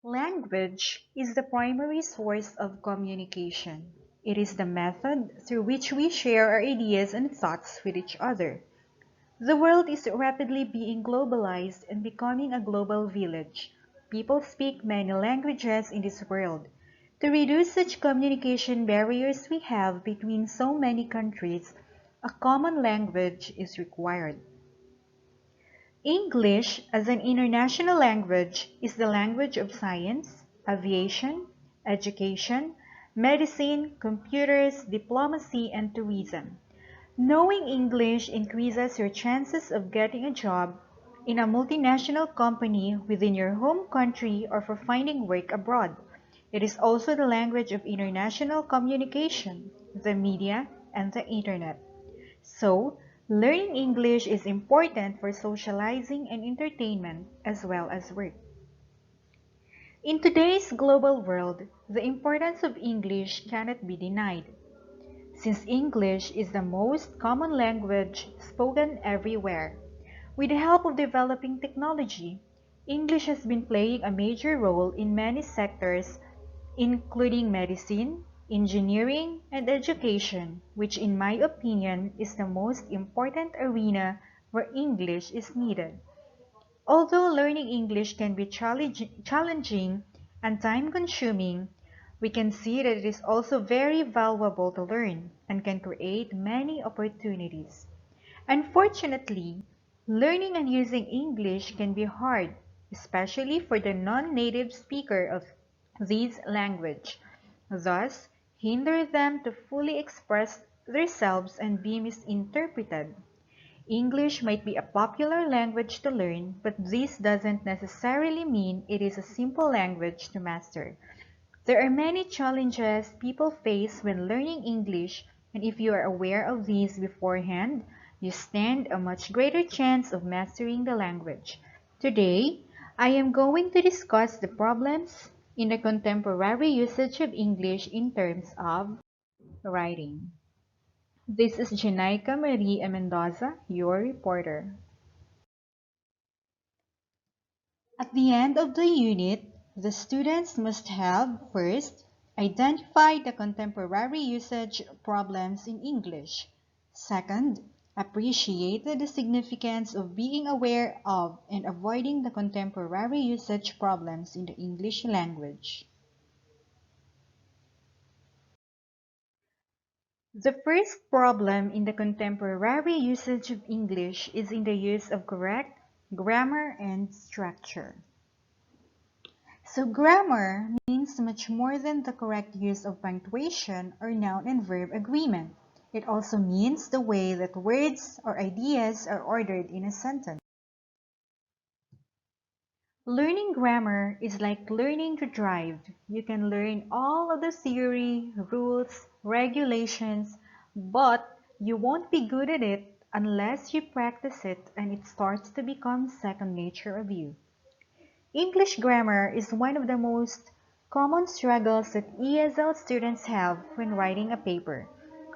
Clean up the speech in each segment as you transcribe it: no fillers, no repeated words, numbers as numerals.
Language is the primary source of communication. It is the method through which we share our ideas and thoughts with each other. The world is rapidly being globalized and becoming a global village. People speak many languages in this world. To reduce such communication barriers we have between so many countries, a common language is required. English, as an international language, is the language of science, aviation, education, medicine, computers, diplomacy, and tourism. Knowing English increases your chances of getting a job in a multinational company within your home country or for finding work abroad. It is also the language of international communication, the media, and the internet. So, learning English is important for socializing and entertainment as well as work. In today's global world, the importance of English cannot be denied. Since English is the most common language spoken everywhere, with the help of developing technology, English has been playing a major role in many sectors, including medicine, engineering, and education, which in my opinion is the most important arena where English is needed. Although learning English can be challenging and time-consuming, we can see that it is also very valuable to learn and can create many opportunities. Unfortunately, learning and using English can be hard, especially for the non-native speaker of this language, thus hinder them to fully express themselves and be misinterpreted. English might be a popular language to learn, but this doesn't necessarily mean it is a simple language to master. There are many challenges people face when learning English, and if you are aware of these beforehand, you stand a much greater chance of mastering the language. Today, I am going to discuss the problems in the contemporary usage of English in terms of writing. This is Janaica Marie Mendoza, your reporter. At the end of the unit, the students must have, first, identified the contemporary usage problems in English. Second, appreciated the significance of being aware of and avoiding the contemporary usage problems in the English language. The first problem in the contemporary usage of English is in the use of correct grammar and structure. So grammar means much more than the correct use of punctuation or noun and verb agreement. It also means the way that words or ideas are ordered in a sentence. Learning grammar is like learning to drive. You can learn all of the theory, rules, regulations, but you won't be good at it unless you practice it and it starts to become second nature of you. English grammar is one of the most common struggles that ESL students have when writing a paper.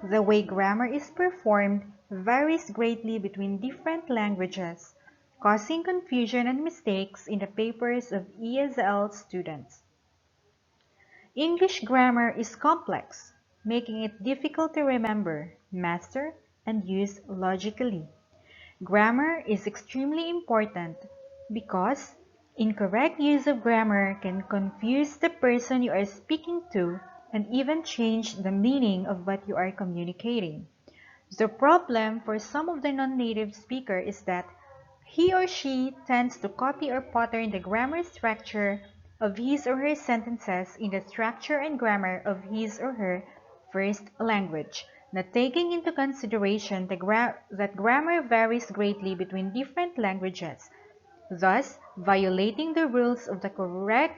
The way grammar is performed varies greatly between different languages, causing confusion and mistakes in the papers of ESL students. English grammar is complex, making it difficult to remember, master, and use logically. Grammar is extremely important because incorrect use of grammar can confuse the person you are speaking to and even change the meaning of what you are communicating. The problem for some of the non-native speakers is that he or she tends to copy or pattern the grammar structure of his or her sentences in the structure and grammar of his or her first language, not taking into consideration that grammar varies greatly between different languages, thus violating the rules of the correct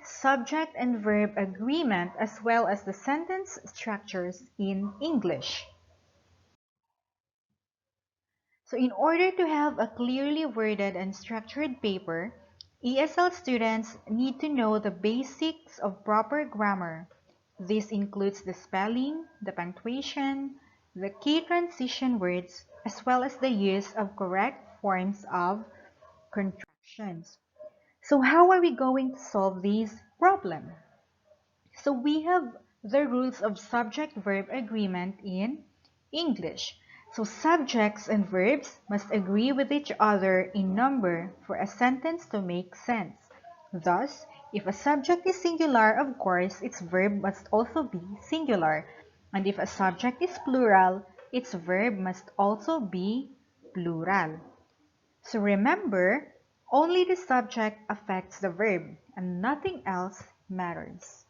subject and verb agreement as well as the sentence structures in English. So in order to have a clearly worded and structured paper, ESL students need to know the basics of proper grammar. This includes the spelling, the punctuation, the key transition words, as well as the use of correct forms of contractions. So how are we going to solve this problem? So we have the rules of subject-verb agreement in English. So subjects and verbs must agree with each other in number for a sentence to make sense. Thus, if a subject is singular, of course, its verb must also be singular. And if a subject is plural, its verb must also be plural. So remember, only the subject affects the verb and nothing else matters.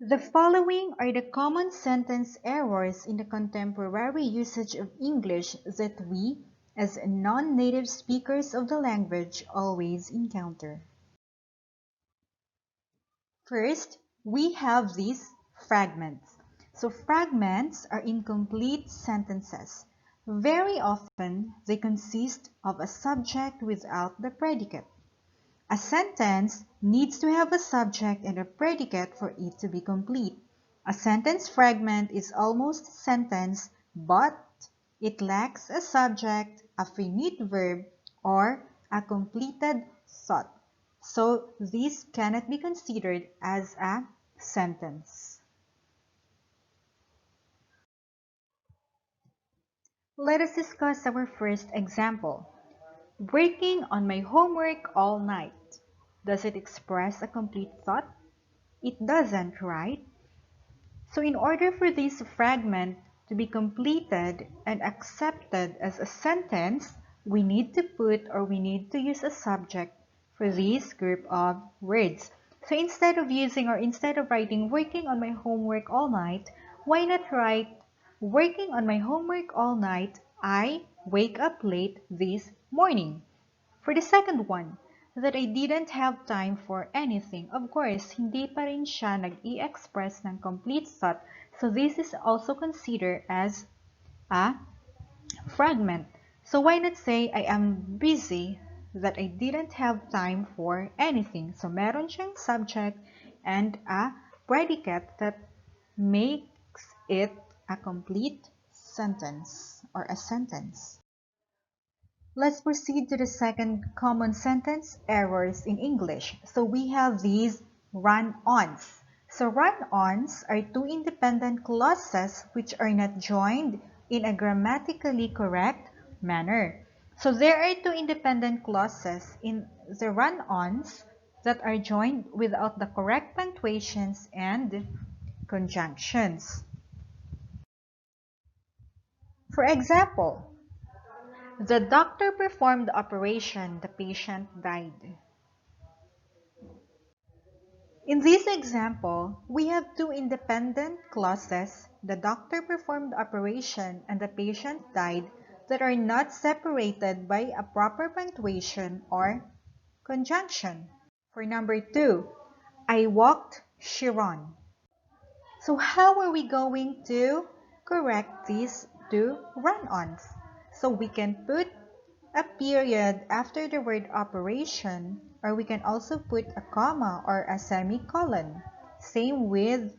The following are the common sentence errors in the contemporary usage of English that we, as non-native speakers of the language, always encounter. First, we have these fragments. So fragments are incomplete sentences. Very often, they consist of a subject without the predicate. A sentence needs to have a subject and a predicate for it to be complete. A sentence fragment is almost a sentence, but it lacks a subject, a finite verb, or a completed thought. So this cannot be considered as a sentence. Let us discuss our first example. Working on my homework all night. Does it express a complete thought? It doesn't, right? So in order for this fragment to be completed and accepted as a sentence, we need to use a subject for this group of words. So instead of writing working on my homework all night, why not write working on my homework all night, I wake up late this morning. For the second one, that I didn't have time for anything. Of course, hindi pa rin siya nag-i-express ng complete thought. So this is also considered as a fragment. So why not say I am busy, that I didn't have time for anything. So meron siyang subject and a predicate that makes it a complete sentence or a sentence. Let's proceed to the second common sentence errors in English. So we have these run-ons. So run-ons are two independent clauses which are not joined in a grammatically correct manner. So there are two independent clauses in the run-ons that are joined without the correct punctuations and conjunctions. For example, the doctor performed the operation, the patient died. In this example, we have two independent clauses, the doctor performed the operation and the patient died, that are not separated by a proper punctuation or conjunction. For number 2, I walked, she ran. So how are we going to correct these two run-ons? So we can put a period after the word operation, or we can also put a comma or a semicolon. Same with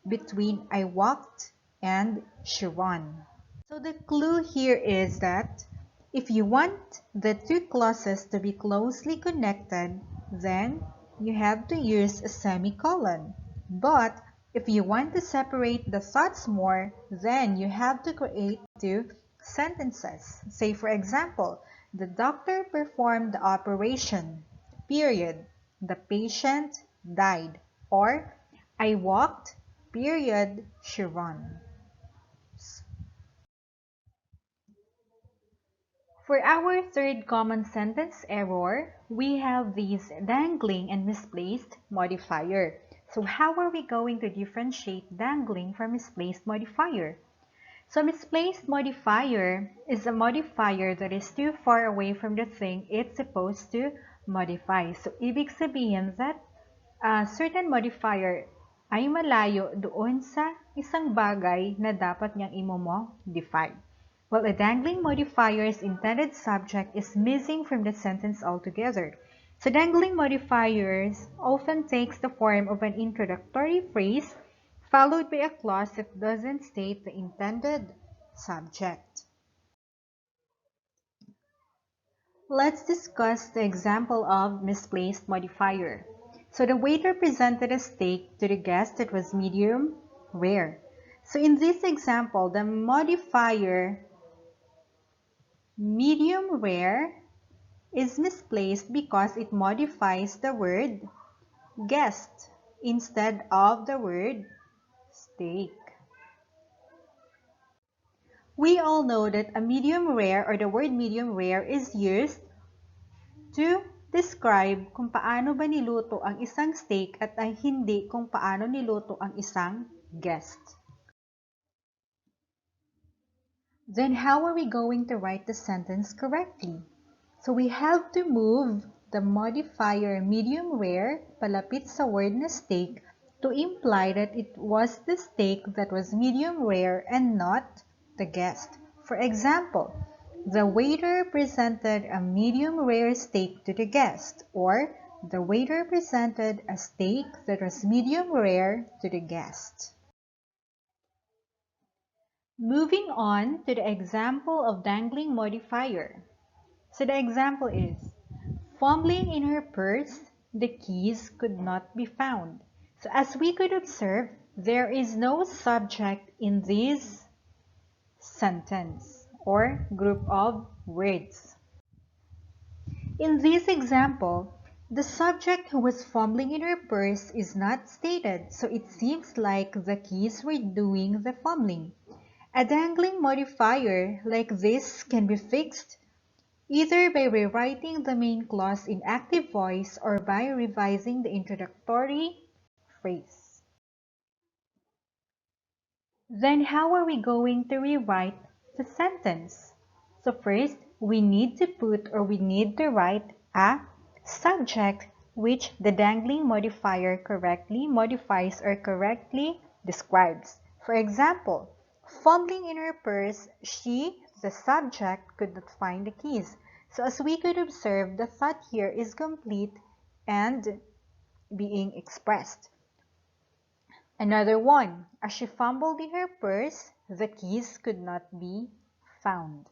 between I walked and she ran. So the clue here is that if you want the two clauses to be closely connected, then you have to use a semicolon. But if you want to separate the thoughts more, then you have to create two sentences. Say for example, the doctor performed the operation, period. The patient died. Or I walked, period, she ran. For our third common sentence error, we have these dangling and misplaced modifier. So how are we going to differentiate dangling from misplaced modifier? So misplaced modifier is a modifier that is too far away from the thing it's supposed to modify. So ibig sabihin that a certain modifier ay malayo doon sa isang bagay na dapat niyang i-modify. While a dangling modifier's intended subject is missing from the sentence altogether. So dangling modifiers often takes the form of an introductory phrase followed by a clause that doesn't state the intended subject. Let's discuss the example of misplaced modifier. So the waiter presented a steak to the guest that was medium rare. So in this example, the modifier medium rare is misplaced because it modifies the word guest instead of the word steak. We all know that a medium rare or the word medium rare is used to describe kung paano ba niluto ang isang steak at ay hindi kung paano niluto ang isang guest. Then how are we going to write the sentence correctly? So we have to move the modifier medium rare palapit sa word na steak to imply that it was the steak that was medium rare and not the guest. For example, the waiter presented a medium rare steak to the guest, or the waiter presented a steak that was medium rare to the guest. Moving on to the example of dangling modifier. So the example is, fumbling in her purse, the keys could not be found. So as we could observe, there is no subject in this sentence or group of words. In this example, the subject who was fumbling in her purse is not stated, so it seems like the keys were doing the fumbling. A dangling modifier like this can be fixed either by rewriting the main clause in active voice or by revising the introductory phrase. Then how are we going to rewrite the sentence? So first, we need to write a subject which the dangling modifier correctly modifies or correctly describes. For example, fumbling in her purse, she, the subject, could not find the keys. So as we could observe, the thought here is complete and being expressed. Another one, as she fumbled in her purse, the keys could not be found.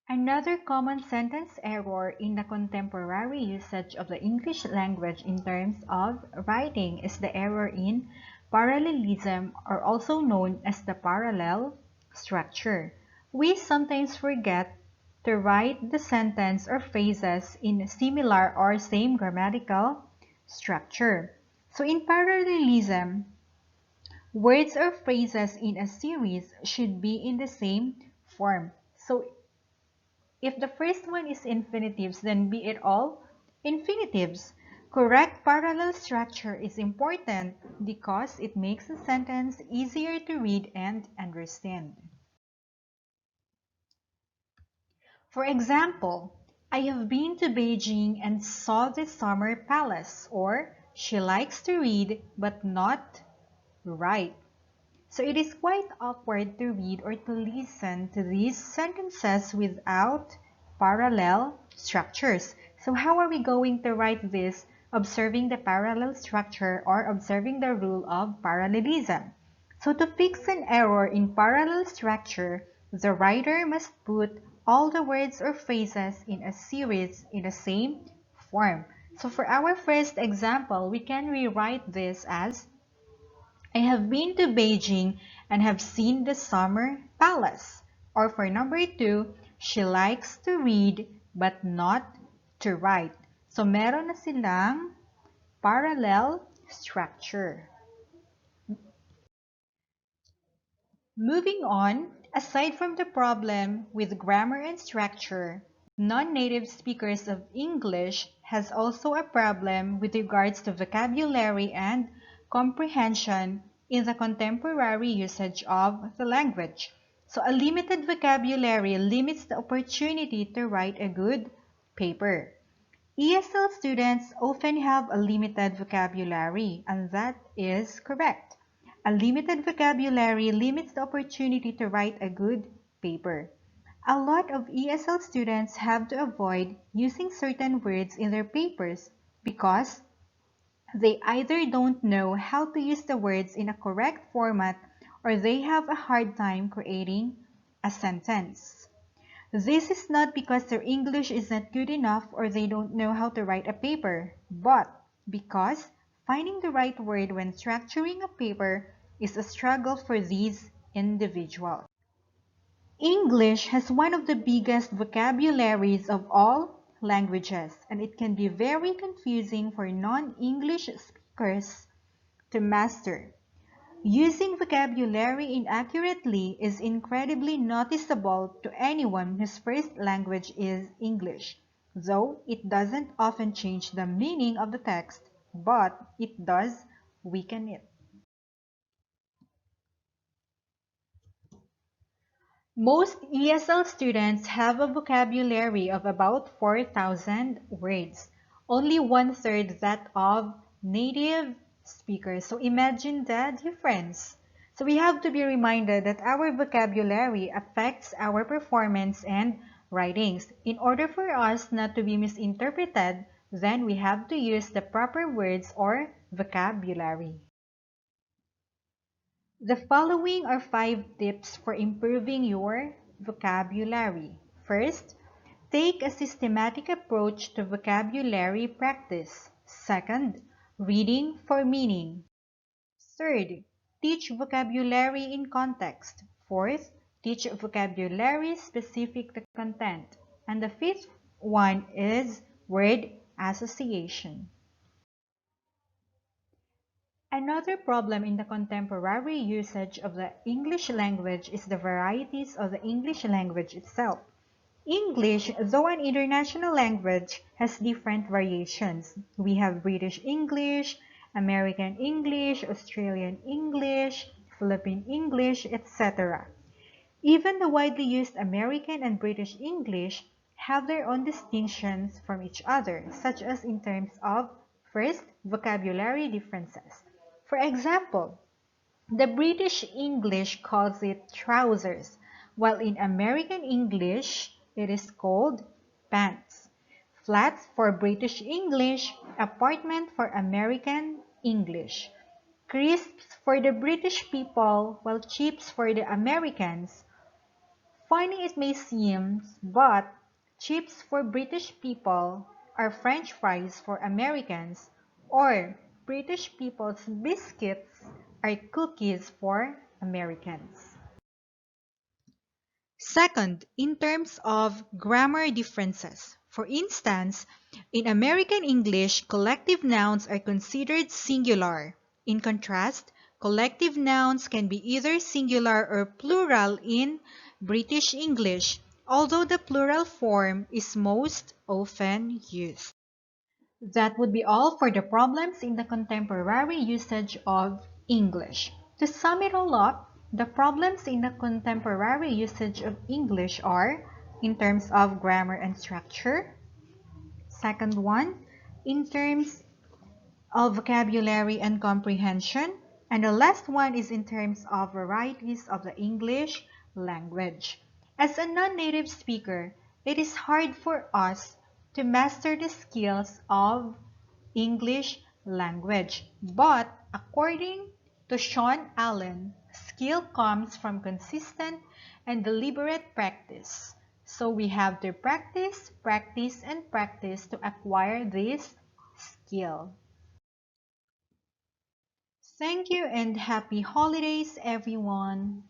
Another common sentence error in the contemporary usage of the English language in terms of writing is the error in parallelism, or also known as the parallel structure. We sometimes forget to write the sentence or phrases in similar or same grammatical structure. So in parallelism, words or phrases in a series should be in the same form. So if the first one is infinitives, then be it all infinitives. Correct parallel structure is important because it makes a sentence easier to read and understand. For example, I have been to Beijing and saw the Summer Palace, or she likes to read but not write. So it is quite awkward to read or to listen to these sentences without parallel structures. So how are we going to write this observing the parallel structure or observing the rule of parallelism? So to fix an error in parallel structure, the writer must put all the words or phrases in a series in the same form. So for our first example, we can rewrite this as, I have been to Beijing and have seen the Summer Palace. Or for number 2, she likes to read but not to write. So meron na silang parallel structure. Moving on, aside from the problem with grammar and structure, non-native speakers of English has also a problem with regards to vocabulary and comprehension in the contemporary usage of the language. So a limited vocabulary limits the opportunity to write a good paper. ESL students often have a limited vocabulary, and that is correct. A limited vocabulary limits the opportunity to write a good paper. A lot of ESL students have to avoid using certain words in their papers because they either don't know how to use the words in a correct format or they have a hard time creating a sentence. This is not because their English is not good enough or they don't know how to write a paper, but because finding the right word when structuring a paper is a struggle for these individuals. English has one of the biggest vocabularies of all languages, and it can be very confusing for non-English speakers to master. Using vocabulary inaccurately is incredibly noticeable to anyone whose first language is English, though it doesn't often change the meaning of the text, but it does weaken it. Most ESL students have a vocabulary of about 4,000 words, only one-third that of native speakers. So imagine the difference. So we have to be reminded that our vocabulary affects our performance and writings. In order for us not to be misinterpreted, then we have to use the proper words or vocabulary. The following are 5 tips for improving your vocabulary. First, take a systematic approach to vocabulary practice. Second, reading for meaning. Third, teach vocabulary in context. Fourth, teach vocabulary specific to content. And the fifth one is word association. Another problem in the contemporary usage of the English language is the varieties of the English language itself. English, though an international language, has different variations. We have British English, American English, Australian English, Philippine English, etc. Even the widely used American and British English have their own distinctions from each other, such as in terms of, first, vocabulary differences. For example, the British English calls it trousers, while in American English it is called pants. Flats for British English, apartment for American English. Crisps for the British people, while chips for the Americans. Funny it may seem, but chips for British people are French fries for Americans, or British people's biscuits are cookies for Americans. Second, in terms of grammar differences. For instance, in American English, collective nouns are considered singular. In contrast, collective nouns can be either singular or plural in British English, although the plural form is most often used. That would be all for the problems in the contemporary usage of English. To sum it all up, the problems in the contemporary usage of English are in terms of grammar and structure. Second one, in terms of vocabulary and comprehension. And the last one is in terms of varieties of the English language. As a non-native speaker, it is hard for us to master the skills of English language. But according to Sean Allen, skill comes from consistent and deliberate practice. So we have to practice, practice, and practice to acquire this skill. Thank you and happy holidays, everyone.